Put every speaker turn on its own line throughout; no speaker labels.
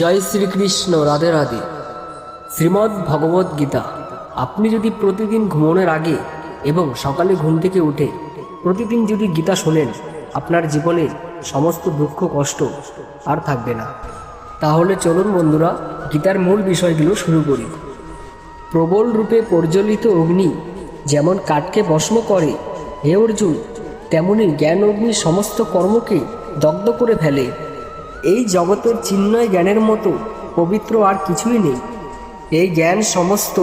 জয় শ্রীকৃষ্ণ। রাধে রাধে। শ্রীমদ্ ভগবদ গীতা। আপনি যদি প্রতিদিন ঘুমানোর আগে এবং সকালে ঘুম থেকে উঠে প্রতিদিন যদি গীতা শোনেন, আপনার জীবনে সমস্ত দুঃখ কষ্ট আর থাকবে না। তাহলে চলুন বন্ধুরা, গীতার মূল বিষয়গুলো শুরু করি। প্রবল রূপে প্রজ্বলিত অগ্নি যেমন কাঠকে ভস্ম করে, হে অর্জুন, তেমনি জ্ঞান অগ্নি সমস্ত কর্মকে দগ্ধ করে ফেলে। এই জগতের চিন্ময় জ্ঞানের মতো পবিত্র আর কিছুই নেই। এই জ্ঞান সমস্ত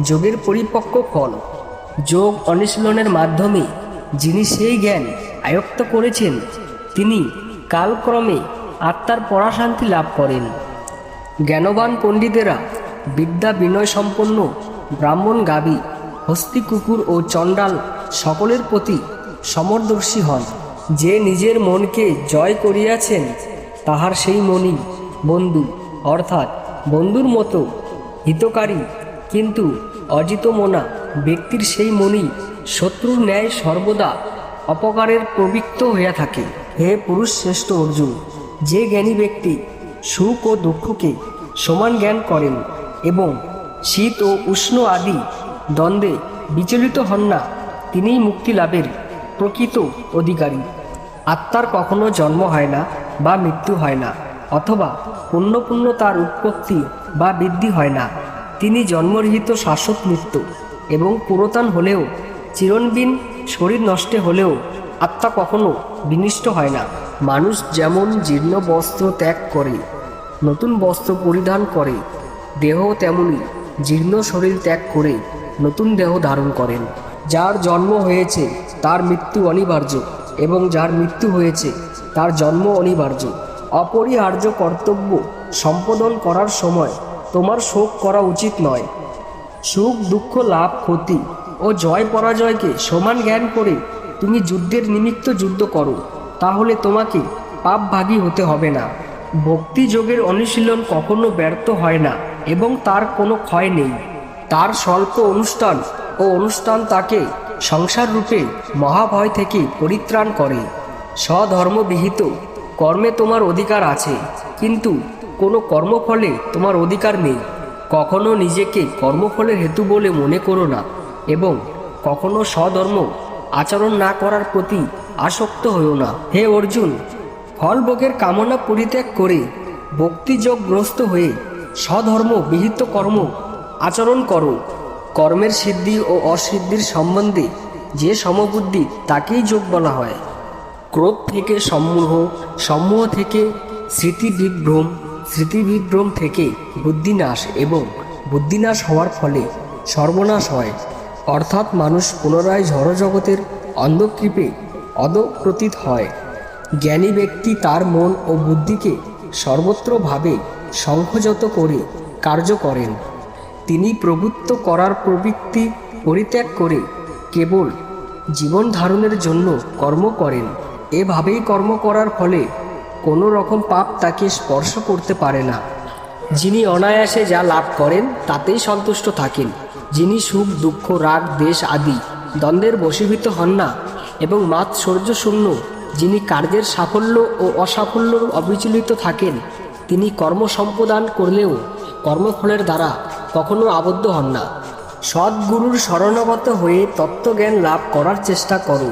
যোগের পরিপক্ক ফল। যোগ অনুশীলনের মাধ্যমে যিনি সেই জ্ঞান আয়ত্ত করেছেন, তিনি কালক্রমে আত্মার পরাশান্তি লাভ করেন। জ্ঞানবান পণ্ডিতেরা বিদ্যা বিনয় সম্পন্ন ব্রাহ্মণ, গাভী, হস্তি, কুকুর ও চণ্ডাল সকলের প্রতি সমদর্শী হন। যে নিজের মনকে জয় করিয়াছেন, তাহার সেই মনই বন্ধু, অর্থাৎ বন্ধুর মতো হিতকারী, কিন্তু অজিত মনা ব্যক্তির সেই মনই শত্রুর ন্যায় সর্বদা অপকারের প্রবৃত্ত হইয়া থাকে। হে পুরুষ শ্রেষ্ঠ অর্জুন, যে জ্ঞানী ব্যক্তি সুখ ও দুঃখকে সমান জ্ঞান করেন এবং শীত ও উষ্ণ আদি দ্বন্দ্বে বিচলিত হন না, তিনিই মুক্তি লাভের প্রকৃত অধিকারী। আত্মার কখনো জন্ম হয় না বা মৃত্যু হয় না, অথবা পুণ্য পুণ্য তার উৎপত্তি বা বৃদ্ধি হয় না। তিনি জন্মরহিত শাশ্বত মৃত্যু এবং পুরাতন হলেও চিরঞ্জীব। শরীর নষ্টে হলেও আত্মা কখনো বিনষ্ট হয় না। মানুষ যেমন জীর্ণ বস্ত্র ত্যাগ করে নতুন বস্ত্র পরিধান করে, দেহ তেমনি জীর্ণ শরীর ত্যাগ করে নতুন দেহ ধারণ করেন। যার জন্ম হয়েছে তার মৃত্যু অনিবার্য, এবং যার মৃত্যু হয়েছে তার জন্ম অনিবার্য। অপরিহার্য কর্তব্য সম্পাদন করার সময় তোমার শোক করা উচিত নয়। সুখ দুঃখ, লাভ ক্ষতি ও জয় পরাজয়কে সমান জ্ঞান করে তুমি যুদ্ধের নিমিত্ত যুদ্ধ করো, তাহলে তোমাকে পাপভাগী হতে হবে না। ভক্তি যোগের অনুশীলন কখনো ব্যর্থ হয় না এবং তার কোনো ক্ষয় নেই। তার স্বল্প অনুষ্ঠান তাকে সংসার রূপে মহাভয় থেকে পরিত্রাণ করে। স্বধর্মবিহিত কর্মে তোমার অধিকার আছে, কিন্তু কোনো কর্মফলে তোমার অধিকার নেই। কখনো নিজেকে কর্মফলের হেতু বলে মনে করো না, এবং কখনো স্বধর্ম আচরণ না করার প্রতি আসক্ত হইও না। হে অর্জুন, ফলভোগের কামনা পরিত্যাগ করে ভক্তিযোগগ্রস্ত হয়ে স্বধর্ম বিহিত কর্ম আচরণ করো। কর্মের সিদ্ধি ও অসিদ্ধির সম্বন্ধে যে সমবুদ্ধি তাকেই যোগ বলা হয়। ক্রোধ থেকে সম্মোহ, সম্মোহ থেকে স্মৃতিবিভ্রম, স্মৃতিবিভ্রম থেকে বুদ্ধিনাশ, এবং বুদ্ধিনাশ হওয়ার ফলে সর্বনাশ হয়। অর্থাৎ মানুষ পুনরায় জড়জগতের অন্ধকৃপে অধঃপতিত হয়। জ্ঞানী ব্যক্তি তার মন ও বুদ্ধিকে সর্বত্রভাবে সংযত করে কার্য করেন। তিনি প্রভুত্ব করার প্রবৃত্তি পরিত্যাগ করে কেবল জীবন ধারণের জন্য কর্ম করেন। এভাবেই কর্ম করার ফলে কোনো রকম পাপ তাকে স্পর্শ করতে পারে না। যিনি অনায়াসে যা লাভ করেন তাতেই সন্তুষ্ট থাকেন, যিনি সুখ দুঃখ রাগ দেশ আদি দ্বন্দ্বের বশীভূত হন না এবং মাৎসর্য শূন্য, যিনি কার্যের সাফল্য ও অসাফল্য অবিচলিত থাকেন, তিনি কর্ম সম্পাদন করলেও কর্মফলের দ্বারা কখনো আবদ্ধ হন না। সদ্গুরুর শরণাগত হয়ে তত্ত্বজ্ঞান লাভ করার চেষ্টা করো।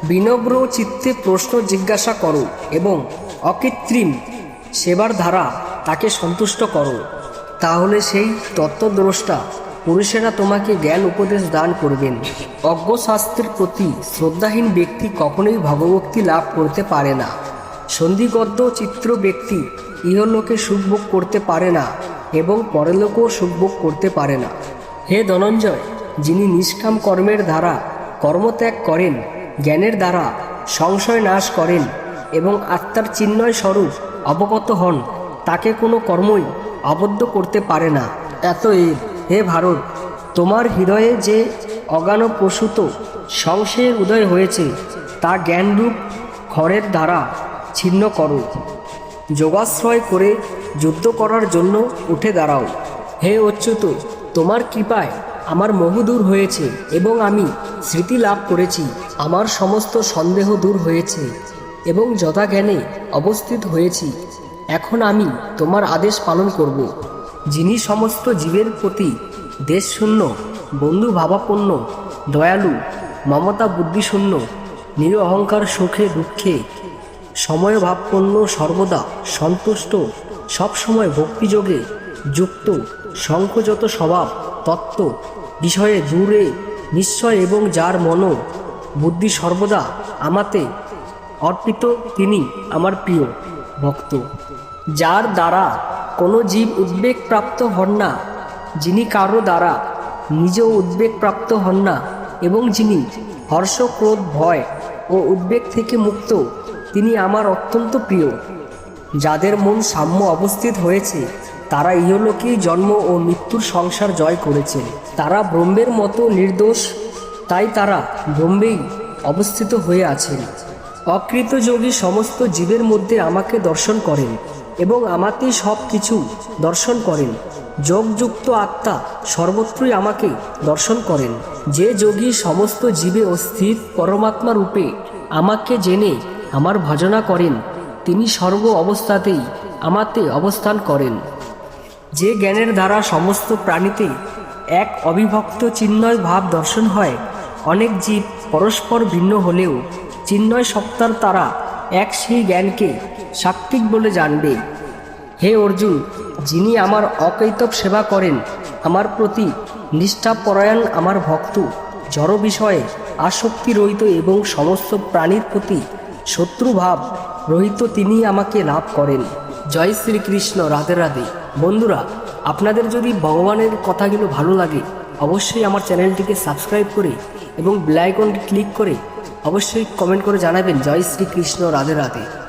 বিনম্র চিত্তে প্রশ্ন জিজ্ঞাসা করো এবং অকৃত্রিম সেবার দ্বারা তাকে সন্তুষ্ট করো। তাহলে সেই তত্ত্বদ্রষ্টা পুরুষেরা তোমাকে জ্ঞান উপদেশ দান করবেন। অজ্ঞশাস্ত্রের প্রতি শ্রদ্ধাহীন ব্যক্তি কখনোই ভগবক্তি লাভ করতে পারে না। সন্ধিগদ্ধ চিত্র ব্যক্তি ইহলোকে সুখভোগ করতে পারে না এবং পরলোকেও সুখভোগ করতে পারে না। হে ধনঞ্জয়, যিনি নিষ্কাম কর্মের দ্বারা কর্মত্যাগ করেন, জ্ঞানের দ্বারা সংশয় নাশ করেন এবং আত্মার চিন্ময় স্বরূপ অবগত হন, তাকে কোনো কর্মই আবদ্ধ করতে পারে না। এতএব হে ভারত, তোমার হৃদয়ে যে অজ্ঞানপ্রসূত সংশয়ের উদয় হয়েছে, তা জ্ঞানরূপ খড়ের দ্বারা ছিন্ন করো। যোগাশ্রয় করে যুদ্ধ করার জন্য উঠে দাঁড়াও। হে অচ্যুত, তোমার কৃপায় আমার মোহ দূর হয়েছে এবং আমি স্মৃতি লাভ করেছি। আমার সমস্ত সন্দেহ দূর হয়েছে এবং যথাজ্ঞানে অবস্থিত হয়েছি। এখন আমি তোমার আদেশ পালন করব। যিনি সমস্ত জীবের প্রতি দেশশূন্য, বন্ধু ভাবাপন্ন, দয়ালু, মমতা বুদ্ধিশূন্য, নিরঅহংকার সুখে দুঃখে, সময়ভাবপন্ন, সর্বদা সন্তুষ্ট, সবসময় ভক্তিযোগে যুক্ত, সংখ্যযত স্বভাব, তত্ত্ব বিষয়ে দূরে নিশ্চয় এবং যার মন বুদ্ধি সর্বদা আমাতে অর্পিত, তিনি আমার প্রিয় ভক্ত। যার দ্বারা কোনো জীব উদ্বেগপ্রাপ্ত হন না, যিনি কারো দ্বারা নিজেও উদ্বেগপ্রাপ্ত হন না এবং যিনি হর্ষ, ক্রোধ, ভয় ও উদ্বেগ থেকে মুক্ত, তিনি আমার অত্যন্ত প্রিয়। যাদের মন সাম্য অবস্থিত হয়েছে তারা ইহলোকেই জন্ম ও মৃত্যুর সংসার জয় করেছে। তারা ব্রহ্মের মতো নির্দোষ, তাই তারা ব্রহ্মেই অবস্থিত হয়ে আছেন। অকৃত যোগী সমস্ত জীবের মধ্যে আমাকে দর্শন করেন এবং আমাতেই সব কিছু দর্শন করেন। যোগযুক্ত আত্মা সর্বত্রই আমাকে দর্শন করেন। যে যোগী সমস্ত জীবে স্থির পরমাত্মা রূপে আমাকে জেনে আমার ভজনা করেন, তিনি সর্ব অবস্থাতেই আমাতে অবস্থান করেন। যে জ্ঞানের দ্বারা সমস্ত প্রাণীতে এক অবিভক্ত চিন্ময় ভাব দর্শন হয়, অনেক জীব পরস্পর ভিন্ন হলেও চিন্ময় সত্তার তারা এক, সেই জ্ঞানকে সাত্ত্বিক বলে জানবে। হে অর্জুন, যিনি আমার অকৈতব সেবা করেন, আমার প্রতি নিষ্ঠাপরায়ণ, আমার ভক্ত, জড় বিষয়ে আসক্তি রহিত এবং সমস্ত প্রাণীর প্রতি শত্রুভাব রহিত, তিনি আমাকে লাভ করেন। জয় শ্রীকৃষ্ণ। রাধে রাধে। বন্ধুরা, আপনাদের যদি ভগবানের কথাগুলো ভালো লাগে অবশ্যই আমার চ্যানেলটিকে সাবস্ক্রাইব করে এবং বেল আইকনটি ক্লিক করে অবশ্যই কমেন্ট করে জানাবেন। জয় শ্রীকৃষ্ণ। রাধে রাধে।